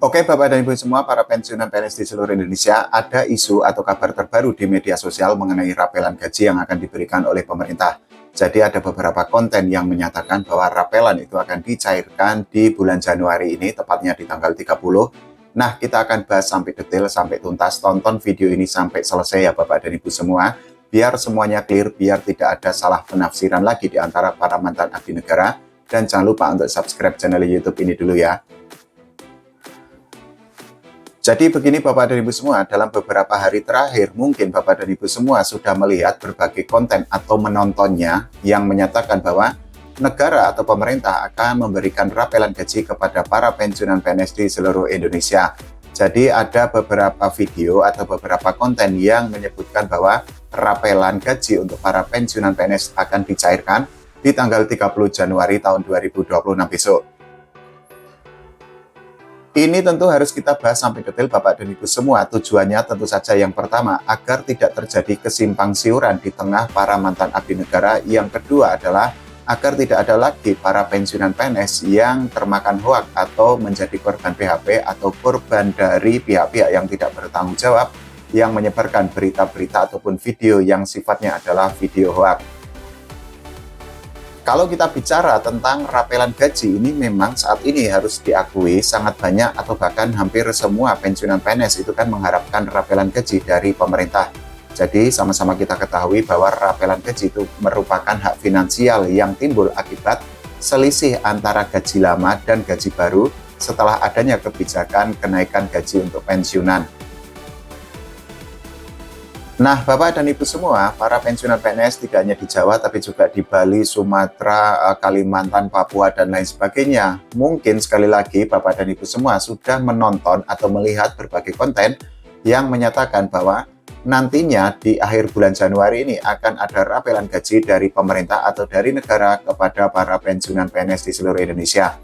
Oke, Bapak dan Ibu semua, para pensiunan PNS di seluruh Indonesia, ada isu atau kabar terbaru di media sosial mengenai rapelan gaji yang akan diberikan oleh pemerintah. Jadi ada beberapa konten yang menyatakan bahwa rapelan itu akan dicairkan di bulan Januari ini, tepatnya di tanggal 30. Nah, kita akan bahas sampai detail, sampai tuntas. Tonton video ini sampai selesai ya Bapak dan Ibu semua, biar semuanya clear, biar tidak ada salah penafsiran lagi di antara para mantan abdi negara. Dan jangan lupa untuk subscribe channel YouTube ini dulu ya. Jadi begini Bapak dan Ibu semua, dalam beberapa hari terakhir mungkin Bapak dan Ibu semua sudah melihat berbagai konten atau menontonnya yang menyatakan bahwa negara atau pemerintah akan memberikan rapelan gaji kepada para pensiunan PNS di seluruh Indonesia. Jadi ada beberapa video atau beberapa konten yang menyebutkan bahwa rapelan gaji untuk para pensiunan PNS akan dicairkan di tanggal 30 Januari tahun 2026 besok. Ini tentu harus kita bahas sampai detail Bapak dan Ibu semua. Tujuannya tentu saja yang pertama, agar tidak terjadi kesimpang siuran di tengah para mantan abdi negara. Yang kedua adalah agar tidak ada lagi para pensiunan PNS yang termakan hoak atau menjadi korban PHP atau korban dari pihak-pihak yang tidak bertanggung jawab yang menyebarkan berita-berita ataupun video yang sifatnya adalah video hoak. Kalau kita bicara tentang rapelan gaji, ini memang saat ini harus diakui sangat banyak atau bahkan hampir semua pensiunan PNS itu kan mengharapkan rapelan gaji dari pemerintah. Jadi sama-sama kita ketahui bahwa rapelan gaji itu merupakan hak finansial yang timbul akibat selisih antara gaji lama dan gaji baru setelah adanya kebijakan kenaikan gaji untuk pensiunan. Nah, Bapak dan Ibu semua, para pensiunan PNS tidak hanya di Jawa, tapi juga di Bali, Sumatera, Kalimantan, Papua, dan lain sebagainya. Mungkin sekali lagi Bapak dan Ibu semua sudah menonton atau melihat berbagai konten yang menyatakan bahwa nantinya di akhir bulan Januari ini akan ada rapelan gaji dari pemerintah atau dari negara kepada para pensiunan PNS di seluruh Indonesia.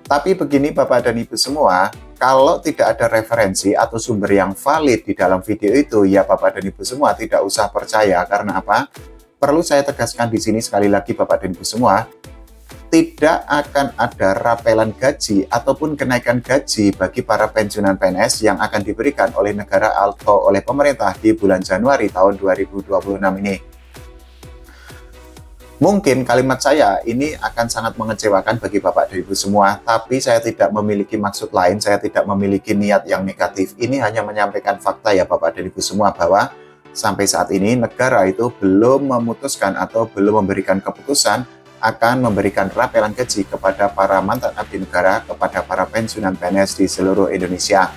Tapi begini Bapak dan Ibu semua, kalau tidak ada referensi atau sumber yang valid di dalam video itu, ya Bapak dan Ibu semua tidak usah percaya. Karena apa? Perlu saya tegaskan di sini sekali lagi Bapak dan Ibu semua, tidak akan ada rapelan gaji ataupun kenaikan gaji bagi para pensiunan PNS yang akan diberikan oleh negara atau oleh pemerintah di bulan Januari tahun 2026 ini. Mungkin kalimat saya ini akan sangat mengecewakan bagi Bapak dan Ibu semua, tapi saya tidak memiliki maksud lain, saya tidak memiliki niat yang negatif. Ini hanya menyampaikan fakta ya Bapak dan Ibu semua bahwa sampai saat ini negara itu belum memutuskan atau belum memberikan keputusan akan memberikan rapelan gaji kepada para mantan abdi negara, kepada para pensiunan PNS di seluruh Indonesia.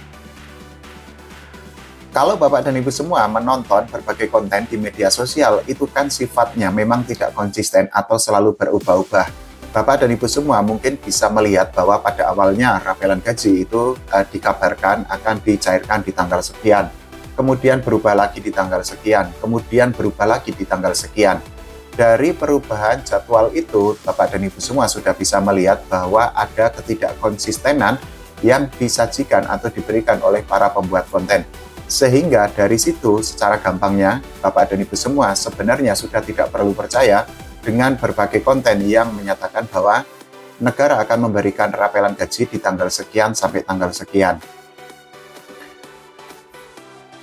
Kalau Bapak dan Ibu semua menonton berbagai konten di media sosial, itu kan sifatnya memang tidak konsisten atau selalu berubah-ubah. Bapak dan Ibu semua mungkin bisa melihat bahwa pada awalnya rapelan gaji itu dikabarkan akan dicairkan di tanggal sekian. Kemudian berubah lagi di tanggal sekian, kemudian berubah lagi di tanggal sekian. Dari perubahan jadwal itu, Bapak dan Ibu semua sudah bisa melihat bahwa ada ketidakkonsistenan yang disajikan atau diberikan oleh para pembuat konten. Sehingga dari situ secara gampangnya Bapak dan Ibu semua sebenarnya sudah tidak perlu percaya dengan berbagai konten yang menyatakan bahwa negara akan memberikan rapelan gaji di tanggal sekian sampai tanggal sekian.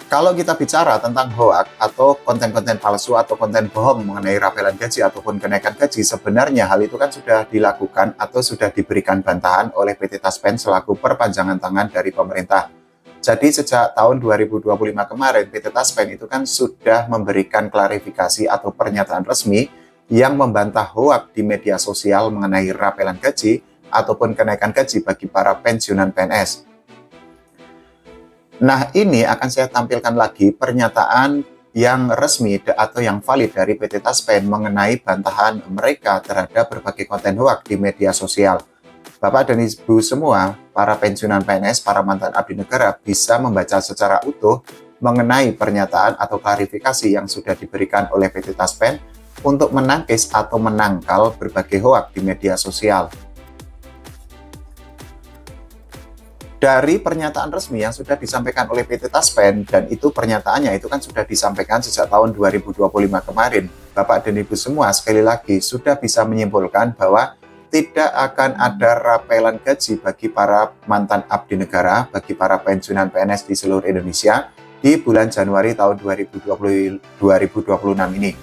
Kalau kita bicara tentang hoax atau konten-konten palsu atau konten bohong mengenai rapelan gaji ataupun kenaikan gaji, sebenarnya hal itu kan sudah dilakukan atau sudah diberikan bantahan oleh PT Taspen selaku perpanjangan tangan dari pemerintah. Jadi sejak tahun 2025 kemarin, PT Taspen itu kan sudah memberikan klarifikasi atau pernyataan resmi yang membantah hoak di media sosial mengenai rapelan gaji ataupun kenaikan gaji bagi para pensiunan PNS. Nah, ini akan saya tampilkan lagi pernyataan yang resmi atau yang valid dari PT Taspen mengenai bantahan mereka terhadap berbagai konten hoak di media sosial. Bapak dan Ibu semua, para pensiunan PNS, para mantan abdi negara bisa membaca secara utuh mengenai pernyataan atau klarifikasi yang sudah diberikan oleh PT Taspen untuk menangkis atau menangkal berbagai hoak di media sosial. Dari pernyataan resmi yang sudah disampaikan oleh PT Taspen, dan itu pernyataannya itu kan sudah disampaikan sejak tahun 2025 kemarin, Bapak dan Ibu semua sekali lagi sudah bisa menyimpulkan bahwa tidak akan ada rapelan gaji bagi para mantan abdi negara, bagi para pensiunan PNS di seluruh Indonesia di bulan Januari tahun 2026 ini.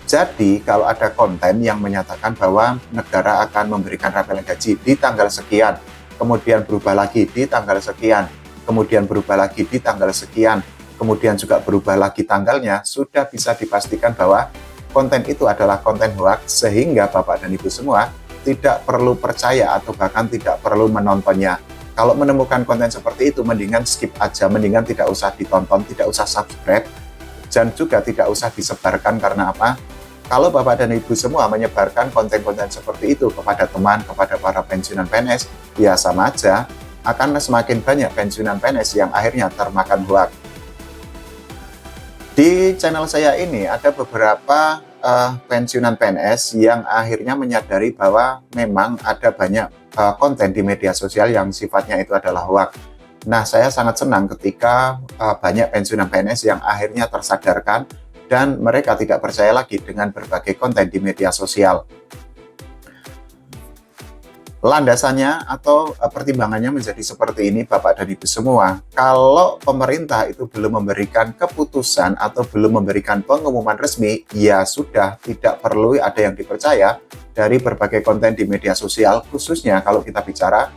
Jadi, kalau ada konten yang menyatakan bahwa negara akan memberikan rapelan gaji di tanggal sekian, kemudian berubah lagi di tanggal sekian, kemudian berubah lagi di tanggal sekian, kemudian juga berubah lagi tanggalnya, sudah bisa dipastikan bahwa konten itu adalah konten hoax, sehingga Bapak dan Ibu semua tidak perlu percaya atau bahkan tidak perlu menontonnya. Kalau menemukan konten seperti itu, mendingan skip aja, mendingan tidak usah ditonton, tidak usah subscribe, dan juga tidak usah disebarkan. Karena apa? Kalau Bapak dan Ibu semua menyebarkan konten-konten seperti itu kepada teman, kepada para pensiunan PNS, ya sama aja, akan semakin banyak pensiunan PNS yang akhirnya termakan hoax. Di channel saya ini ada beberapa pensiunan PNS yang akhirnya menyadari bahwa memang ada banyak konten di media sosial yang sifatnya itu adalah hoax. Nah, saya sangat senang ketika banyak pensiunan PNS yang akhirnya tersadarkan dan mereka tidak percaya lagi dengan berbagai konten di media sosial. Landasannya atau pertimbangannya menjadi seperti ini, Bapak dan Ibu semua. Kalau pemerintah itu belum memberikan keputusan atau belum memberikan pengumuman resmi, ya sudah tidak perlu ada yang dipercaya dari berbagai konten di media sosial, khususnya kalau kita bicara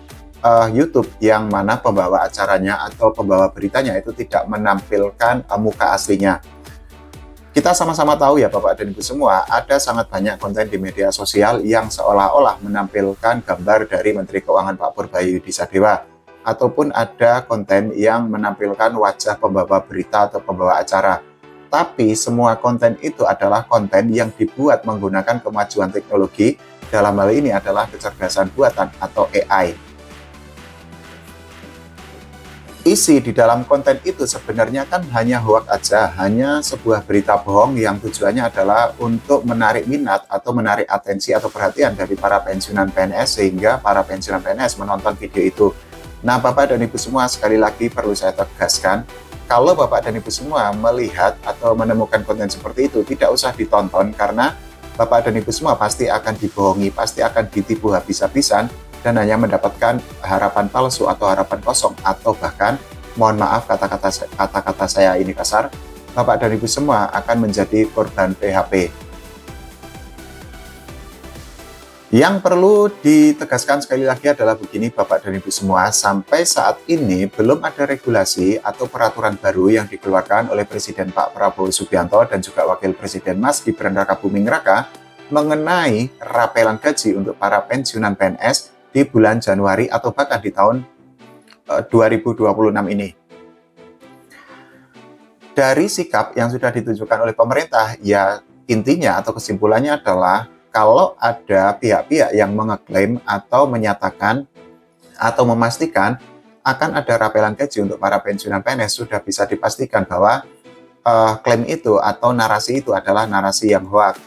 YouTube, yang mana pembawa acaranya atau pembawa beritanya itu tidak menampilkan muka aslinya. Kita sama-sama tahu ya Bapak dan Ibu semua, ada sangat banyak konten di media sosial yang seolah-olah menampilkan gambar dari Menteri Keuangan Pak Purbayu Sadewa, ataupun ada konten yang menampilkan wajah pembawa berita atau pembawa acara. Tapi semua konten itu adalah konten yang dibuat menggunakan kemajuan teknologi, dalam hal ini adalah kecerdasan buatan atau AI. Isi di dalam konten itu sebenarnya kan hanya hoax aja, hanya sebuah berita bohong yang tujuannya adalah untuk menarik minat atau menarik atensi atau perhatian dari para pensiunan PNS, sehingga para pensiunan PNS menonton video itu. Nah, Bapak dan Ibu semua, sekali lagi perlu saya tegaskan, kalau Bapak dan Ibu semua melihat atau menemukan konten seperti itu, tidak usah ditonton, karena Bapak dan Ibu semua pasti akan dibohongi, pasti akan ditipu habis-habisan, dan hanya mendapatkan harapan palsu atau harapan kosong, atau bahkan, mohon maaf kata-kata saya ini kasar, Bapak dan Ibu semua akan menjadi korban PHP. Yang perlu ditegaskan sekali lagi adalah begini Bapak dan Ibu semua, sampai saat ini belum ada regulasi atau peraturan baru yang dikeluarkan oleh Presiden Pak Prabowo Subianto dan juga Wakil Presiden Mas Gibran Rakabuming Raka mengenai rapelan gaji untuk para pensiunan PNS di bulan Januari atau bahkan di tahun 2026 ini. Dari sikap yang sudah ditunjukkan oleh pemerintah, ya intinya atau kesimpulannya adalah kalau ada pihak-pihak yang mengeklaim atau menyatakan atau memastikan akan ada rapelan gaji untuk para pensiunan PNS, sudah bisa dipastikan bahwa klaim itu atau narasi itu adalah narasi yang hoax.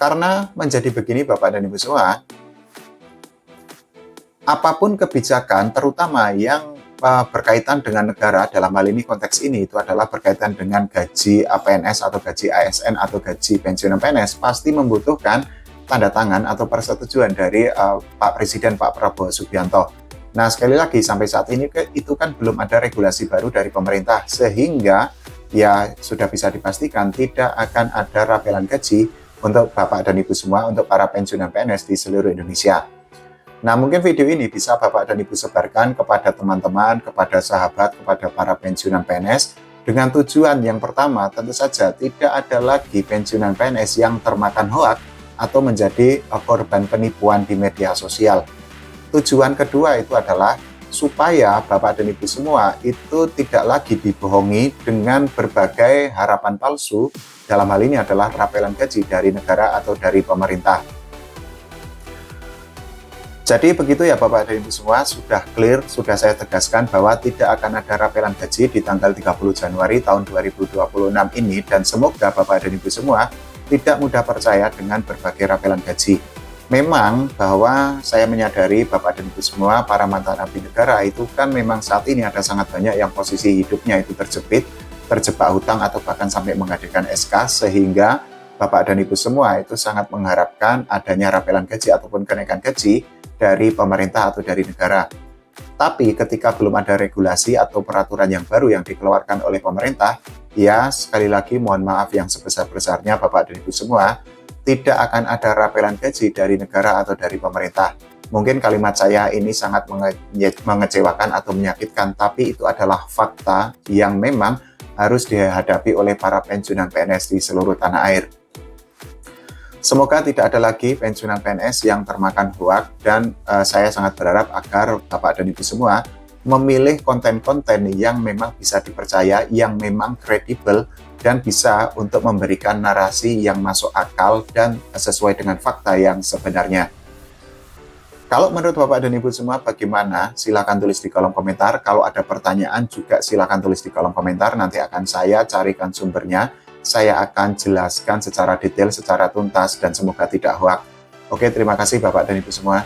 Karena menjadi begini Bapak dan Ibu semua, apapun kebijakan, terutama yang berkaitan dengan negara, dalam hal ini konteks ini itu adalah berkaitan dengan gaji PNS atau gaji ASN atau gaji pensiunan PNS, pasti membutuhkan tanda tangan atau persetujuan dari Pak Presiden Pak Prabowo Subianto. Nah, sekali lagi sampai saat ini itu kan belum ada regulasi baru dari pemerintah, sehingga ya sudah bisa dipastikan tidak akan ada rapelan gaji untuk Bapak dan Ibu semua, untuk para pensiunan PNS di seluruh Indonesia. Nah, mungkin video ini bisa Bapak dan Ibu sebarkan kepada teman-teman, kepada sahabat, kepada para pensiunan PNS, dengan tujuan yang pertama, tentu saja tidak ada lagi pensiunan PNS yang termakan hoax atau menjadi korban penipuan di media sosial. Tujuan kedua itu adalah supaya Bapak dan Ibu semua itu tidak lagi dibohongi dengan berbagai harapan palsu, dalam hal ini adalah rapelan gaji dari negara atau dari pemerintah. Jadi begitu ya Bapak dan Ibu semua, sudah clear, sudah saya tegaskan bahwa tidak akan ada rapelan gaji di tanggal 30 Januari tahun 2026 ini, dan semoga Bapak dan Ibu semua tidak mudah percaya dengan berbagai rapelan gaji. Memang bahwa saya menyadari Bapak dan Ibu semua, para mantan abdi negara itu kan memang saat ini ada sangat banyak yang posisi hidupnya itu terjepit, terjebak hutang atau bahkan sampai mengadakan SK, sehingga Bapak dan Ibu semua itu sangat mengharapkan adanya rapelan gaji ataupun kenaikan gaji dari pemerintah atau dari negara. Tapi ketika belum ada regulasi atau peraturan yang baru yang dikeluarkan oleh pemerintah, ya sekali lagi mohon maaf yang sebesar-besarnya Bapak dan Ibu semua, tidak akan ada rapelan gaji dari negara atau dari pemerintah. Mungkin kalimat saya ini sangat mengecewakan atau menyakitkan, tapi itu adalah fakta yang memang harus dihadapi oleh para pensiunan PNS di seluruh tanah air. Semoga tidak ada lagi pensiunan PNS yang termakan hoak dan saya sangat berharap agar Bapak dan Ibu semua memilih konten-konten yang memang bisa dipercaya, yang memang kredibel dan bisa untuk memberikan narasi yang masuk akal dan sesuai dengan fakta yang sebenarnya. Kalau menurut Bapak dan Ibu semua bagaimana? Silakan tulis di kolom komentar. Kalau ada pertanyaan juga silakan tulis di kolom komentar. Nanti akan saya carikan sumbernya. Saya akan jelaskan secara detail, secara tuntas, dan semoga tidak hoak. Oke, terima kasih Bapak dan Ibu semua.